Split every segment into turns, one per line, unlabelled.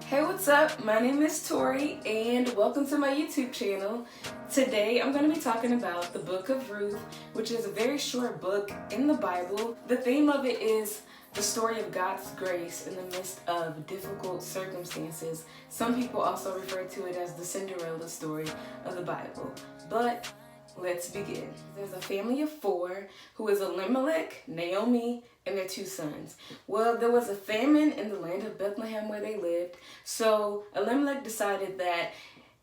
Hey, what's up? My name is Tori and welcome to my YouTube channel. Today I'm going to be talking about the Book of Ruth, which is a very short book in the Bible. The theme of it is the story of God's grace in the midst of difficult circumstances. Some people also refer to it as the Cinderella story of the Bible. But let's begin. There's a family of four who is Elimelech, Naomi, and their two sons. Well, there was a famine in the land of Bethlehem where they lived, so Elimelech decided that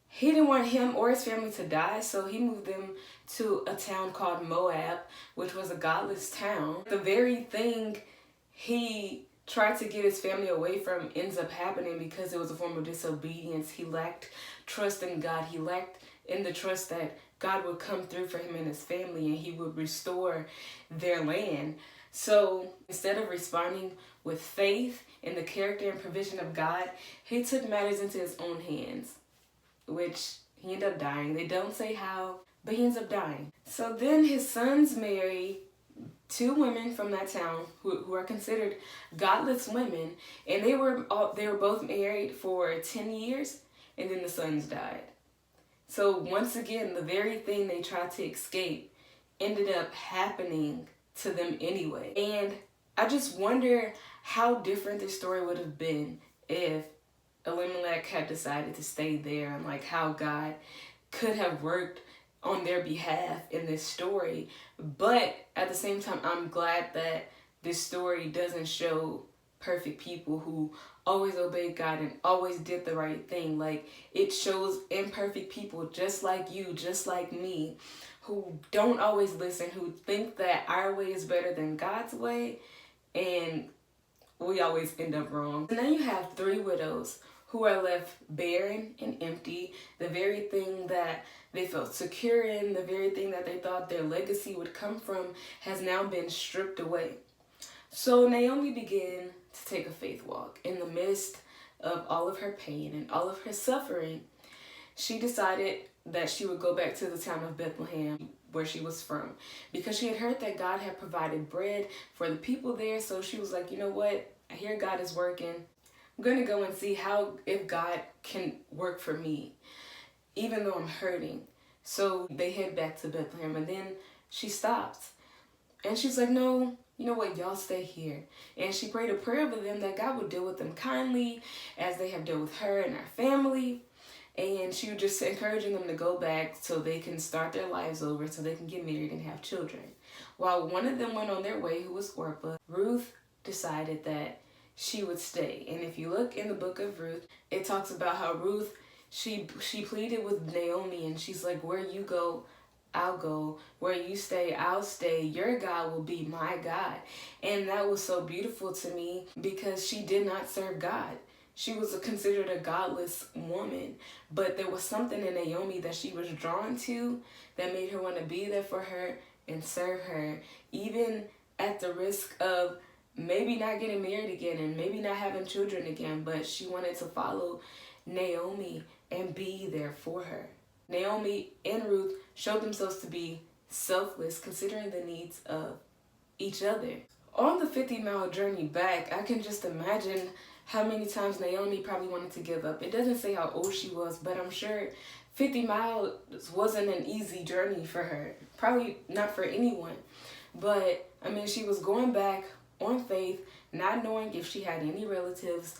he didn't want him or his family to die, so he moved them to a town called Moab, which was a godless town. The very thing he tried to get his family away from ends up happening because it was a form of disobedience. He lacked trust in God. He lacked in the trust that God would come through for him and his family and he would restore their land. So instead of responding with faith in the character and provision of God, he took matters into his own hands, which he ended up dying. They don't say how, but he ends up dying. So then his sons marry two women from that town who are considered godless women, and they were both married for 10 years, and then the sons died. So once again, the very thing they tried to escape ended up happening to them anyway. And I just wonder how different this story would have been if Elimelech had decided to stay there, and like how God could have worked on their behalf in this story. But at the same time, I'm glad that this story doesn't show perfect people who always obeyed God and always did the right thing. Like, it shows imperfect people just like you, just like me, who don't always listen, who think that our way is better than God's way, and we always end up wrong. And then you have three widows who are left barren and empty. The very thing that they felt secure in, the very thing that they thought their legacy would come from, has now been stripped away. So Naomi began to take a faith walk. In the midst of all of her pain and all of her suffering, she decided that she would go back to the town of Bethlehem where she was from, because she had heard that God had provided bread for the people there. So she was like, you know what? I hear God is working. I'm going to go and see if God can work for me, even though I'm hurting. So they head back to Bethlehem, and then she stops. And she's like, no, you know what, y'all stay here. And she prayed a prayer over them that God would deal with them kindly as they have dealt with her and her family. And she was just encouraging them to go back so they can start their lives over, so they can get married and have children. While one of them went on their way, who was Orpah, Ruth decided that she would stay. And if you look in the book of Ruth, it talks about how Ruth, she pleaded with Naomi, and she's like, where you go, I'll go. Where you stay, I'll stay. Your God will be my God. And that was so beautiful to me, because she did not serve God. She was considered a godless woman, but there was something in Naomi that she was drawn to that made her want to be there for her and serve her, even at the risk of maybe not getting married again and maybe not having children again. But she wanted to follow Naomi and be there for her. Naomi and Ruth showed themselves to be selfless, considering the needs of each other. On the 50-mile journey back, I can just imagine how many times Naomi probably wanted to give up. It doesn't say how old she was, but I'm sure 50 miles wasn't an easy journey for her. Probably not for anyone. But, I mean, she was going back on faith, not knowing if she had any relatives,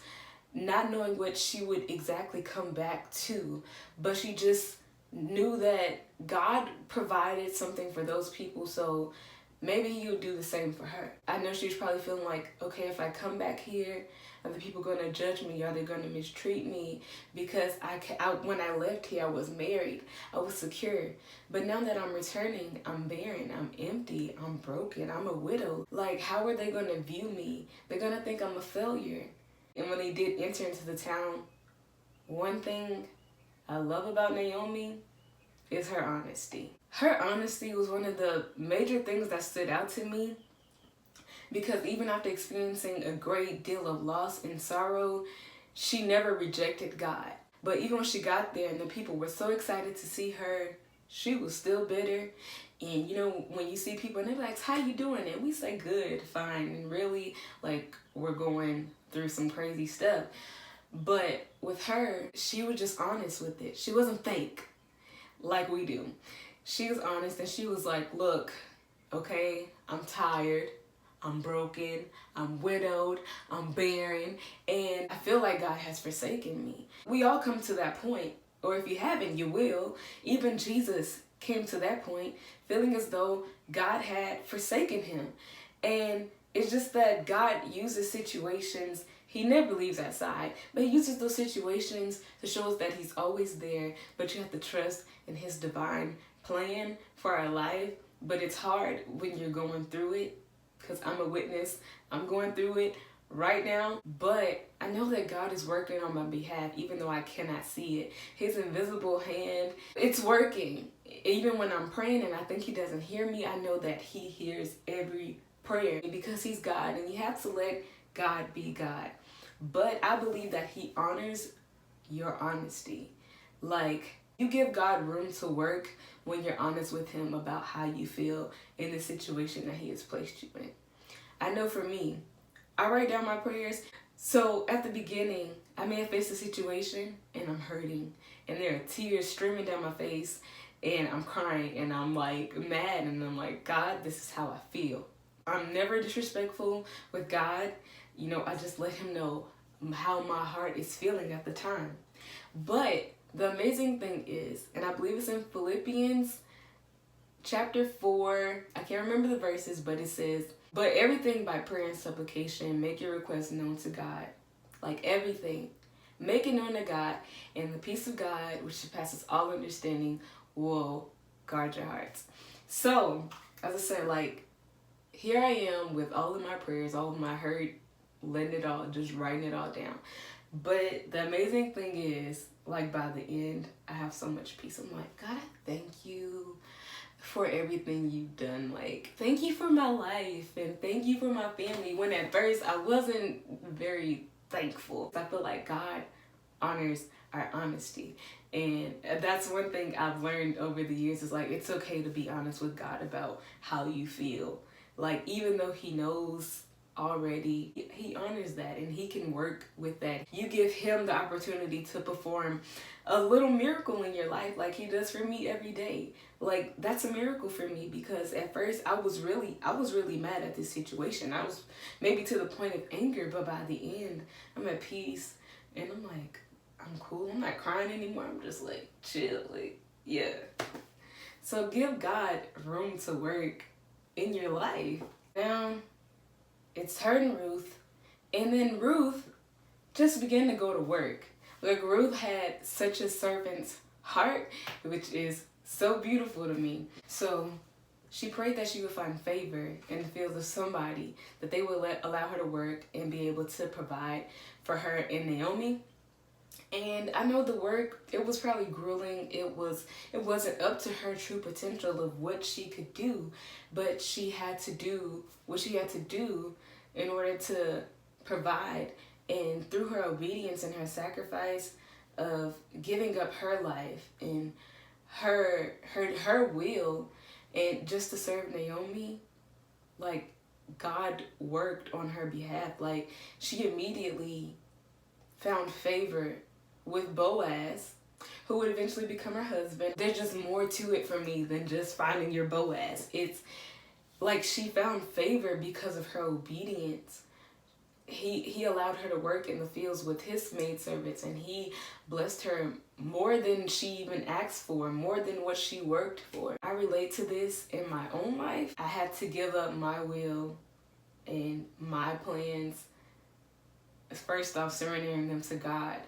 not knowing what she would exactly come back to. But she just knew that God provided something for those people, so maybe he would do the same for her. I know she was probably feeling like, okay, if I come back here, are the people going to judge me? Are they going to mistreat me? Because when I left here, I was married. I was secure. But now that I'm returning, I'm barren. I'm empty. I'm broken. I'm a widow. Like, how are they going to view me? They're going to think I'm a failure. And when they did enter into the town, one thing I love about Naomi is her honesty. Her honesty was one of the major things that stood out to me, because even after experiencing a great deal of loss and sorrow, she never rejected God. But even when she got there and the people were so excited to see her, she was still bitter. And you know, when you see people and they're like, how you doing? And we say, good, fine. And really, like, we're going through some crazy stuff. But with her, she was just honest with it. She wasn't fake like we do. She was honest and she was like, look, okay, I'm tired. I'm broken, I'm widowed, I'm barren, and I feel like God has forsaken me. We all come to that point, or if you haven't, you will. Even Jesus came to that point, feeling as though God had forsaken him. And it's just that God uses situations, he never leaves that side, but he uses those situations to show us that he's always there, but you have to trust in his divine plan for our life. But it's hard when you're going through it, because I'm a witness. I'm going through it right now, but I know that God is working on my behalf, even though I cannot see it. His invisible hand, it's working. Even when I'm praying and I think he doesn't hear me, I know that he hears every prayer because he's God, and you have to let God be God. But I believe that he honors your honesty. Like, you give God room to work when you're honest with him about how you feel in the situation that he has placed you in. I know for me, I write down my prayers. So at the beginning, I may have faced a situation and I'm hurting and there are tears streaming down my face and I'm crying and I'm like mad and I'm like, God, this is how I feel. I'm never disrespectful with God. You know, I just let him know how my heart is feeling at the time. But the amazing thing is, and I believe it's in Philippians chapter 4, I can't remember the verses, but it says, but everything by prayer and supplication, make your requests known to God. Like everything, make it known to God, and the peace of God, which surpasses all understanding, will guard your hearts. So, as I said, like, here I am with all of my prayers, all of my hurt, letting it all, just writing it all down. But the amazing thing is, like, by the end, I have so much peace. I'm like, God, I thank you for everything you've done. Like, thank you for my life and thank you for my family. When at first I wasn't very thankful. I feel like God honors our honesty. And that's one thing I've learned over the years is like, it's okay to be honest with God about how you feel. Like, even though he knows already, he honors that and he can work with that. You give him the opportunity to perform a little miracle in your life like he does for me every day. Like, that's a miracle for me, because at first I was really mad at this situation. I was maybe to the point of anger, but by the end I'm at peace and I'm like, I'm cool. I'm not crying anymore. I'm just like chill, like, yeah. So give God room to work in your life. Now it's her and Ruth, and then Ruth just began to go to work. Like, Ruth had such a servant's heart, which is so beautiful to me. So she prayed that she would find favor in the fields of somebody, that they would allow her to work and be able to provide for her and Naomi. And I know the work, it was probably grueling. It wasn't up to her true potential of what she could do, but she had to do what she had to do in order to provide. And through her obedience and her sacrifice of giving up her life and her will, and just to serve Naomi, like, God worked on her behalf. Like, she immediately found favor with Boaz, who would eventually become her husband. There's just more to it for me than just finding your Boaz. It's like she found favor because of her obedience. He allowed her to work in the fields with his maidservants, and he blessed her more than she even asked for, more than what she worked for. I relate to this in my own life. I had to give up my will and my plans, first off surrendering them to God,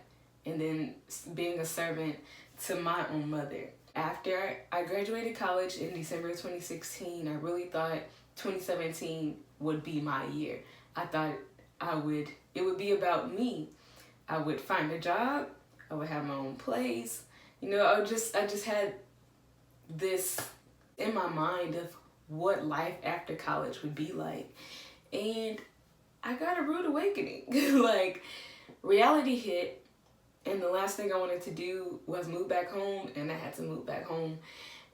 and then being a servant to my own mother. After I graduated college in December 2016, I really thought 2017 would be my year. I thought it would be about me. I would find a job, I would have my own place. You know, I just had this in my mind of what life after college would be like. And I got a rude awakening. Like, reality hit, and the last thing I wanted to do was move back home, and I had to move back home.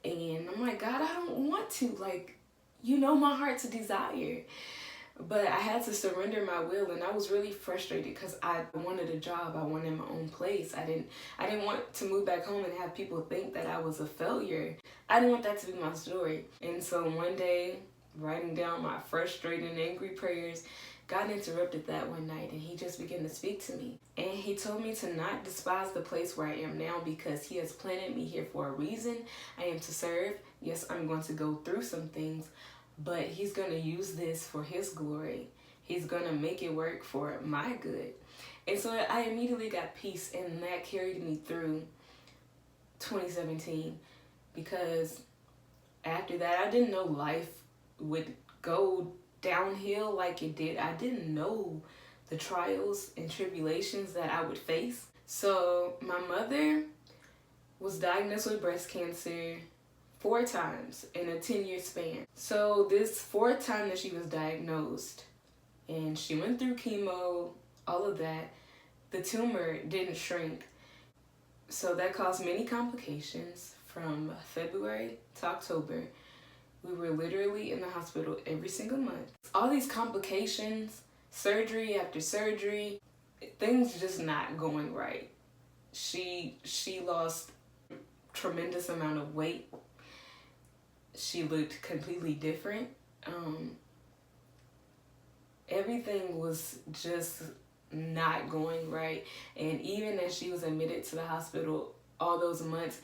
And I'm like, God, I don't want to. Like, you know my heart's desire. But I had to surrender my will, and I was really frustrated because I wanted a job. I wanted my own place. I didn't want to move back home and have people think that I was a failure. I didn't want that to be my story. And so one day, writing down my frustrated and angry prayers, God interrupted that one night, and he just began to speak to me. And he told me to not despise the place where I am now, because he has planted me here for a reason. I am to serve. Yes, I'm going to go through some things, but he's going to use this for his glory. He's going to make it work for my good. And so I immediately got peace, and that carried me through 2017, because after that, I didn't know life would go downhill like it did. I didn't know the trials and tribulations that I would face. So my mother was diagnosed with breast cancer 4 times in a 10-year span. So this 4th time that she was diagnosed, and she went through chemo, all of that, the tumor didn't shrink. So that caused many complications from February to October. We were literally in the hospital every single month. All these complications, surgery after surgery, things just not going right. She lost tremendous amount of weight. She looked completely different. Everything was just not going right. And even as she was admitted to the hospital all those months,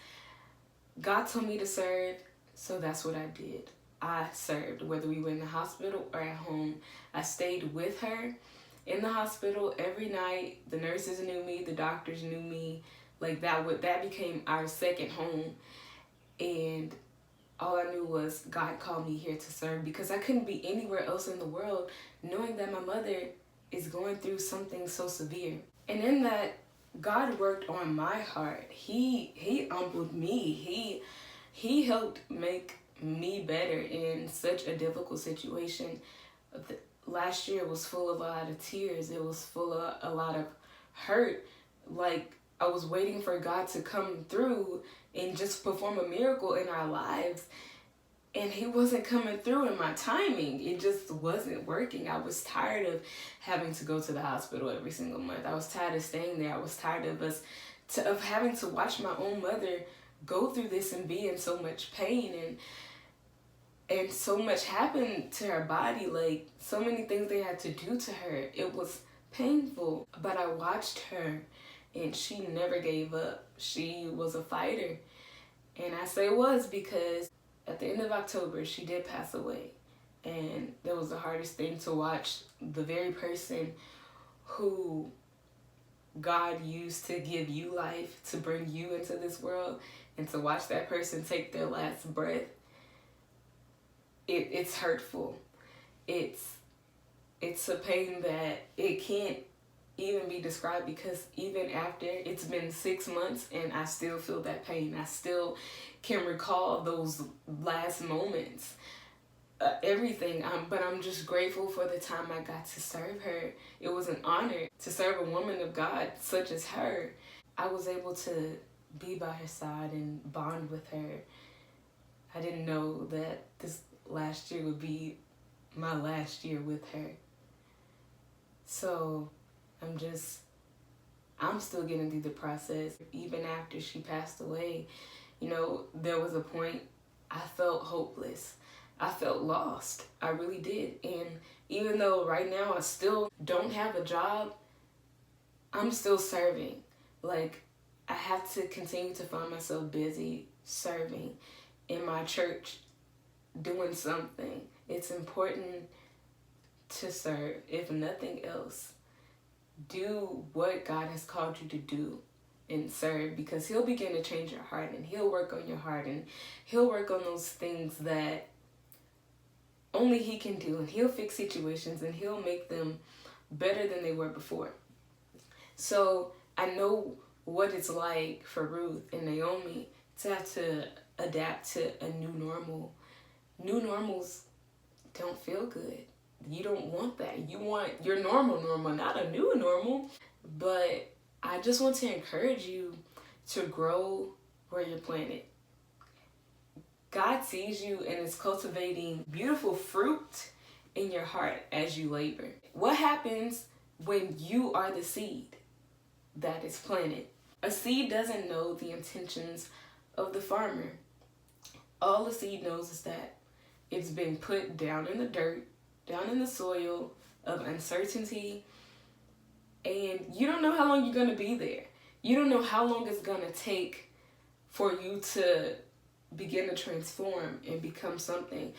God told me to serve, so that's what I did. I served, whether we were in the hospital or at home. I stayed with her in the hospital every night. The nurses knew me, the doctors knew me. Like that became our second home. And all I knew was God called me here to serve, because I couldn't be anywhere else in the world knowing that my mother is going through something so severe. And in that, God worked on my heart. He humbled me. He helped make me better in such a difficult situation. Last year was full of a lot of tears. It was full of a lot of hurt. Like, I was waiting for God to come through and just perform a miracle in our lives. And he wasn't coming through in my timing. It just wasn't working. I was tired of having to go to the hospital every single month. I was tired of staying there. I was tired of having to watch my own mother go through this and be in so much pain, and so much happened to her body. Like, so many things they had to do to her. It was painful. But I watched her, and she never gave up. She was a fighter. And I say was because at the end of October, she did pass away. And that was the hardest thing, to watch the very person who God used to give you life, to bring you into this world, and to watch that person take their last breath. It's hurtful. It's a pain that it can't even be described, because even after it's been 6 months and I still feel that pain. I still can recall those last moments, everything. But I'm just grateful for the time I got to serve her. It was an honor to serve a woman of God such as her. I was able to be by her side and bond with her. I didn't know that this last year would be my last year with her. So I'm still getting through the process. Even after she passed away, there was a point I felt hopeless. I felt lost. I really did. And even though right now I still don't have a job, I'm still serving. Like, I have to continue to find myself busy serving in my church, doing something. It's important to serve, if nothing else. Do what God has called you to do and serve, because he'll begin to change your heart, and he'll work on your heart, and he'll work on those things that only he can do, and he'll fix situations, and he'll make them better than they were before. So I know what it's like for Ruth and Naomi to have to adapt to a new normal. New normals don't feel good. You don't want that. You want your normal, not a new normal. But I just want to encourage you to grow where you're planted. God sees you and is cultivating beautiful fruit in your heart as you labor. What happens when you are the seed that is planted? A seed doesn't know the intentions of the farmer. All the seed knows is that it's been put down in the dirt, down in the soil of uncertainty, and you don't know how long you're going to be there. You don't know how long it's going to take for you to begin to transform and become something.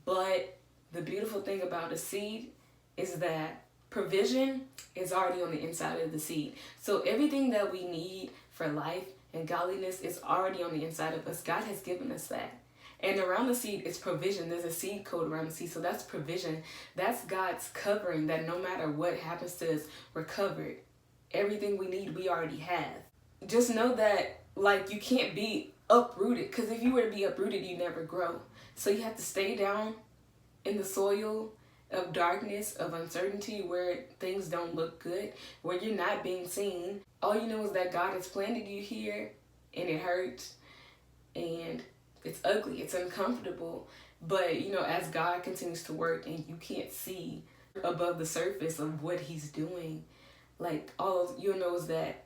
But the beautiful thing about a seed is that provision is already on the inside of the seed. So everything that we need for life and godliness is already on the inside of us. God has given us that. And around the seed is provision. There's a seed code around the seed. So that's provision. That's God's covering, that no matter what happens to us, we're covered. Everything we need, we already have. Just know that, like, you can't be uprooted, because if you were to be uprooted, you never grow. So you have to stay down in the soil of darkness, of uncertainty, where things don't look good, where you're not being seen. All you know is that God has planted you here, and it hurts, and it's ugly, it's uncomfortable. But, you know, as God continues to work and you can't see above the surface of what he's doing, like, all you'll know is that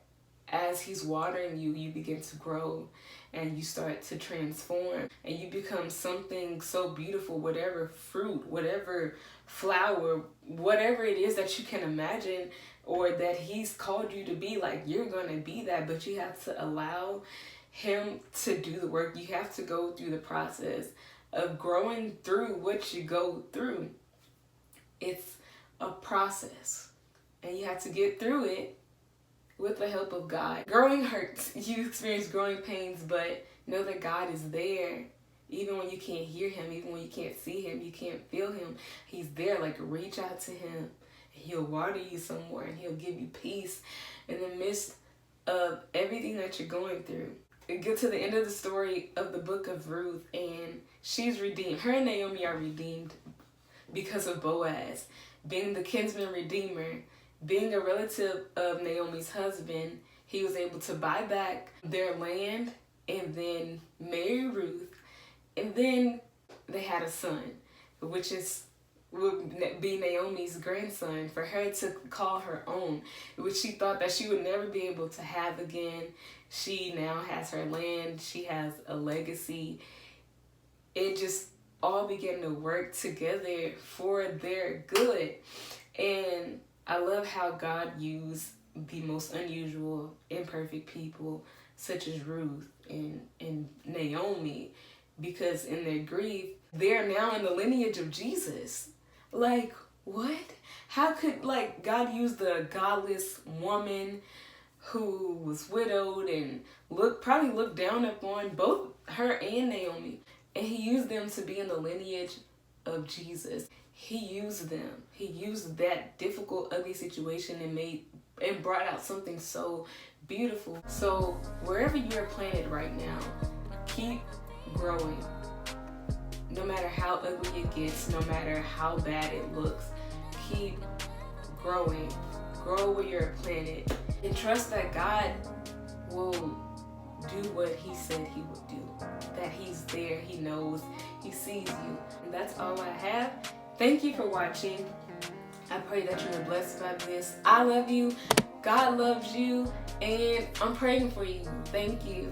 as he's watering you, you begin to grow and you start to transform and you become something so beautiful. Whatever fruit, whatever flower, whatever it is that you can imagine or that he's called you to be, like, you're going to be that. But you have to allow him to do the work. You have to go through the process of growing through what you go through. It's a process and you have to get through it with the help of God. Growing hurts. You experience growing pains, but know that God is there. Even when you can't hear him, even when you can't see him, you can't feel him, he's there. Like, reach out to him and he'll water you somewhere and he'll give you peace in the midst of everything that you're going through. We get to the end of the story of the book of Ruth, and she's redeemed. Her and Naomi are redeemed because of Boaz being the kinsman redeemer. Being a relative of Naomi's husband, he was able to buy back their land and then marry Ruth. And then they had a son, which would be Naomi's grandson, for her to call her own, which she thought that she would never be able to have again. She now has her land. She has a legacy. It just all began to work together for their good. And I love how God used the most unusual, imperfect people, such as Ruth and Naomi, because in their grief, they're now in the lineage of Jesus. Like, what? How could, like, God use the godless woman who was widowed and probably looked down upon both her and Naomi, and he used them to be in the lineage of Jesus? He used them. He used that difficult, ugly situation and brought out something so beautiful. So wherever you're planted right now, keep growing. No matter how ugly it gets, no matter how bad it looks, keep growing. Grow where you're planted. And trust that God will do what he said he would do. That he's there, he knows, he sees you. And that's all I have. Thank you for watching. I pray that you were blessed by this. I love you. God loves you. And I'm praying for you. Thank you.